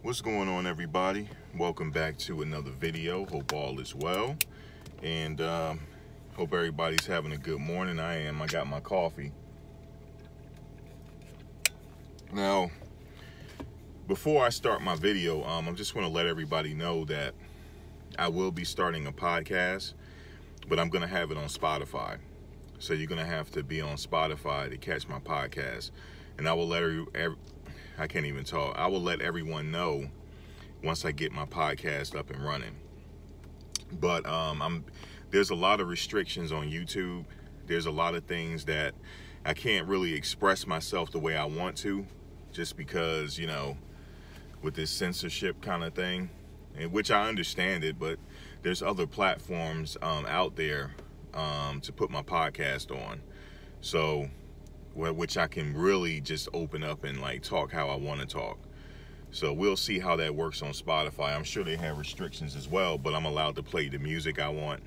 What's going on, everybody? Welcome back to another video. Hope all is well, and hope everybody's having a good morning. I am. I got my coffee. Now, before I start my video, I just want to let everybody know that I will be starting a podcast, but I'm going to have it on Spotify. So you're going to have to be on Spotify to catch my podcast, and I will let I can't even talk. I will let everyone know once I get my podcast up and running. But there's a lot of restrictions on YouTube. There's a lot of things that I can't really express myself the way I want to, just because, you know, with this censorship kind of thing, in which I understand it, but there's other platforms out there to put my podcast on. So, which I can really just open up and like talk how I want to talk. So we'll see how that works on Spotify. I'm sure they have restrictions as well, but I'm allowed to play the music I want,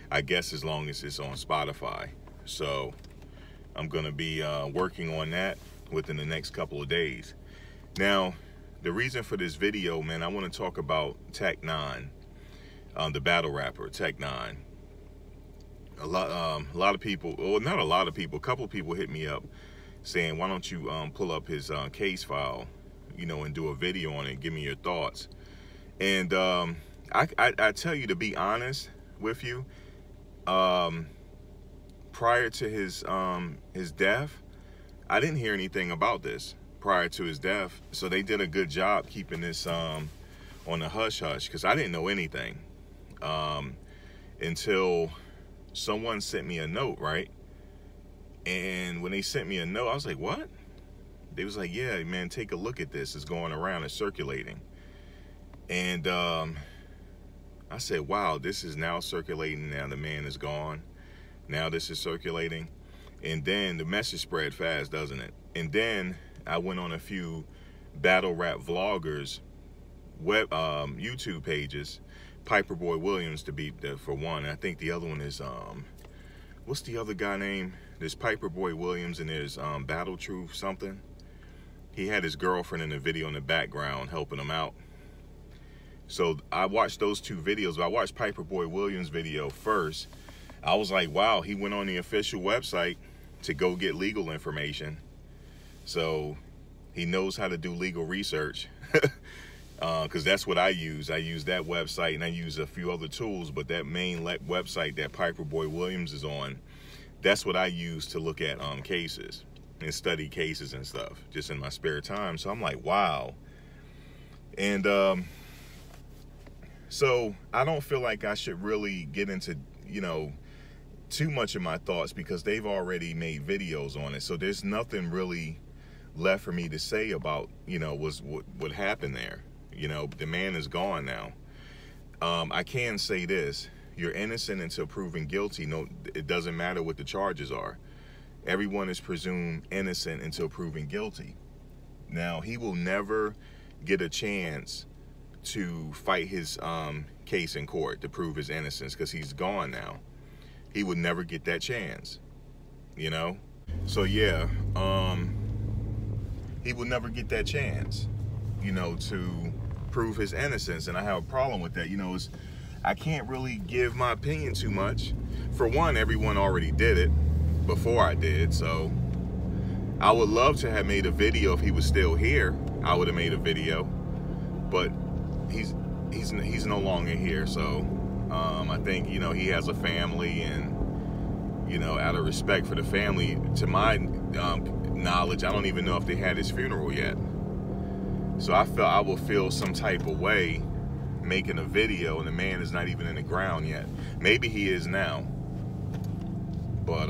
I guess, as long as it's on Spotify. So I'm going to be working on that within the next couple of days. Now, the reason for this video, man, I want to talk about Tech 9, the battle rapper, Tech 9. A lot of people, well, not a lot of people, a couple of people hit me up saying, why don't you pull up his case file, you know, and do a video on it, give me your thoughts. And I tell you, to be honest with you, prior to his death, I didn't hear anything about this prior to his death. So they did a good job keeping this on the hush-hush, because I didn't know anything until someone sent me a note, right? And when they sent me a note, I was like, what? They was like, yeah, man, take a look at this. It's going around, it's circulating. And I said, wow, this is now circulating. Now the man is gone. Now this is circulating. And then the message spread fast, doesn't it? And then I went on a few battle rap vloggers web YouTube pages. Piper Boy Williams, to be for one. I think the other one is what's the other guy name? There's Piper Boy Williams, and there's Battle Truth something. He had his girlfriend in the video in the background helping him out. So I watched those two videos. I watched Piper Boy Williams' video first. I was like, wow, he went on the official website to go get legal information. So he knows how to do legal research. Because that's what I use. I use that website, and I use a few other tools, but that main website that Piper Boy Williams is on, that's what I use to look at cases and study cases and stuff, just in my spare time. So I'm like, wow. And so I don't feel like I should really get into, you know, too much of my thoughts, because they've already made videos on it. So there's nothing really left for me to say about, you know, what happened there. You know, the man is gone now. I can say this: you're innocent until proven guilty. No, it doesn't matter what the charges are. Everyone is presumed innocent until proven guilty. Now, he will never get a chance to fight his case in court to prove his innocence, because he's gone now. He would never get that chance, you know? So yeah, he will never get that chance, you know, to prove his innocence. And I have a problem with that. You know, I can't really give my opinion too much. For one, everyone already did it before I did. So I would love to have made a video. If he was still here, I would have made a video, but he's no longer here. So I think, you know, he has a family, and, you know, out of respect for the family, to my knowledge, I don't even know if they had his funeral yet. So I felt I would feel some type of way making a video, and the man is not even in the ground yet. Maybe he is now, but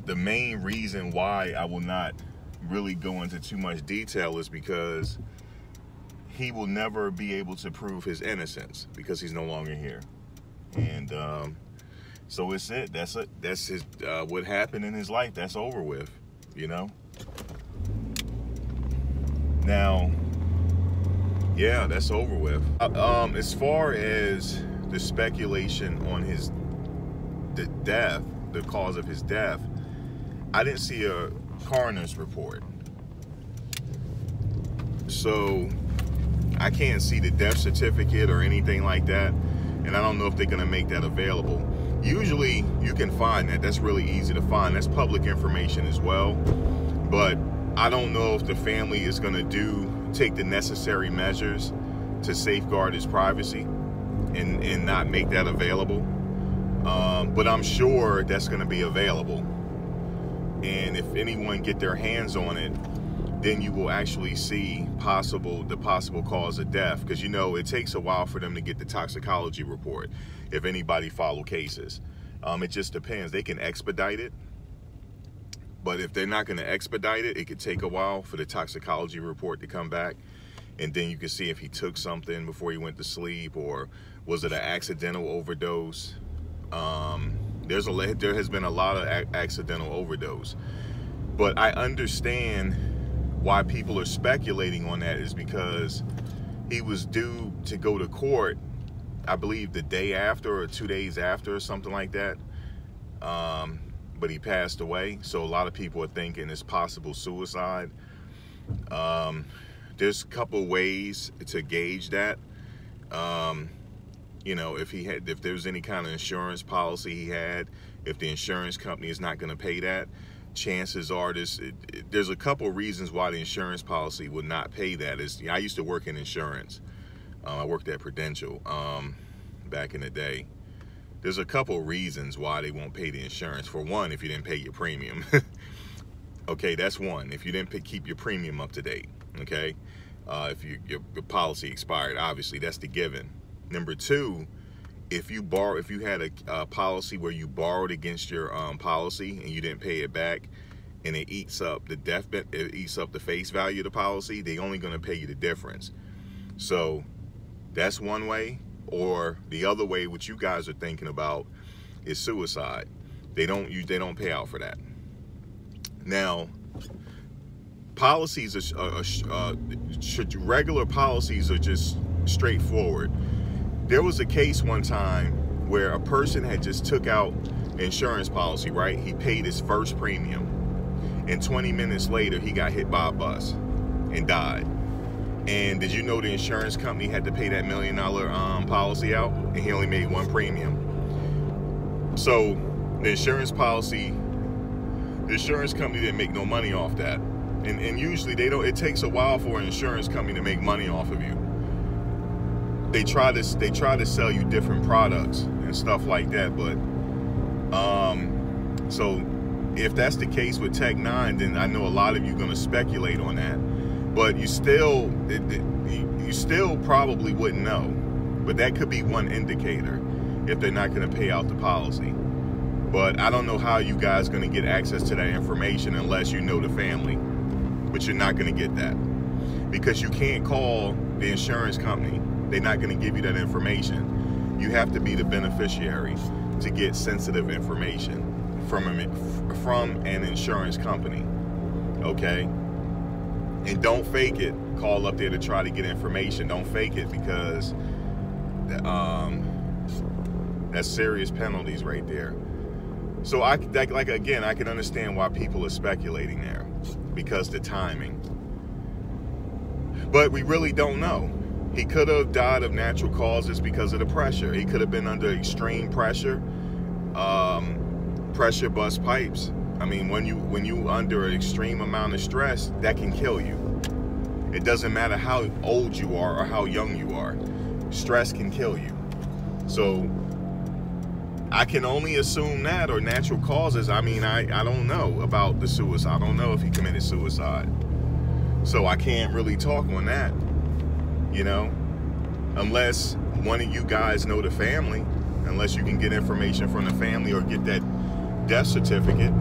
the main reason why I will not really go into too much detail is because he will never be able to prove his innocence, because he's no longer here. And so it's it. That's it. That's his what happened in his life. That's over with, you know. Now, yeah, that's over with. As far as the speculation on the death, the cause of his death, I didn't see a coroner's report. So I can't see the death certificate or anything like that, and I don't know if they're gonna make that available. Usually you can find that. That's really easy to find. That's public information as well. But I don't know if the family is gonna take the necessary measures to safeguard his privacy and not make that available. But I'm sure that's gonna be available. And if anyone get their hands on it, then you will actually see the possible cause of death. Because, you know, it takes a while for them to get the toxicology report if anybody follow cases. It just depends. They can expedite it. But if they're not going to expedite it, it could take a while for the toxicology report to come back. And then you can see if he took something before he went to sleep, or was it an accidental overdose. There has been a lot of accidental overdose. But I understand why people are speculating on that, is because he was due to go to court, I believe the day after or 2 days after or something like that. But he passed away. So a lot of people are thinking it's possible suicide. There's a couple ways to gauge that. You know, if there was any kind of insurance policy he had, if the insurance company is not going to pay that, chances are there's a couple reasons why the insurance policy would not pay that. I used to work in insurance. I worked at Prudential back in the day. There's a couple reasons why they won't pay the insurance. For one, if you didn't pay your premium. Okay, that's one. If you didn't keep your premium up to date. Okay, if your policy expired, obviously that's the given. Number two, if you had a policy where you borrowed against your policy and you didn't pay it back, and it eats up it eats up the face value of the policy, they're only going to pay you the difference. So that's one way. Or the other way, which you guys are thinking about, is suicide. They don't pay out for that. Now, policies regular policies are just straightforward. There was a case one time where a person had just took out insurance policy, right? He paid his first premium, and 20 minutes later he got hit by a bus and died. And did you know the insurance company had to pay that $1 million policy out, and he only made one premium? So the insurance company didn't make no money off that. And usually it takes a while for an insurance company to make money off of you. They try to sell you different products and stuff like that, but so if that's the case with Tech 9, then I know a lot of you are going to speculate on that. But you still probably wouldn't know. But that could be one indicator if they're not going to pay out the policy. But I don't know how you guys are going to get access to that information unless you know the family. But you're not going to get that, because you can't call the insurance company. They're not going to give you that information. You have to be the beneficiary to get sensitive information from an insurance company. Okay? And don't fake it. Call up there to try to get information. Don't fake it, because that's serious penalties right there. So I can understand why people are speculating there, because the timing. But we really don't know. He could have died of natural causes because of the pressure. He could have been under extreme pressure. Pressure bust pipes. I mean, when you under an extreme amount of stress, that can kill you. It doesn't matter how old you are or how young you are. Stress can kill you. So I can only assume that, or natural causes. I mean, I don't know about the suicide. I don't know if he committed suicide. So I can't really talk on that, you know, unless one of you guys know the family, unless you can get information from the family or get that death certificate.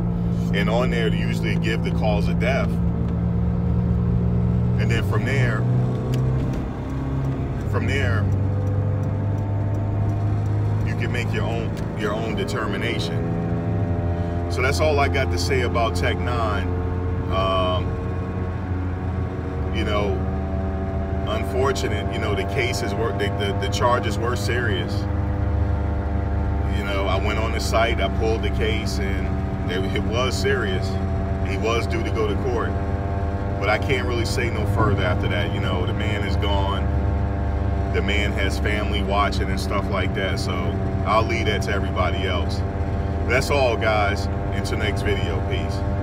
And on there, they usually give the cause of death. And then from there, you can make your own determination. So that's all I got to say about Tech 9. You know, unfortunate. You know, the cases were the charges were serious. You know, I went on the site, I pulled the case, and it was serious. He was due to go to court. But I can't really say no further after that. You know, the man is gone. The man has family watching and stuff like that. So I'll leave that to everybody else. That's all, guys. Until next video. Peace.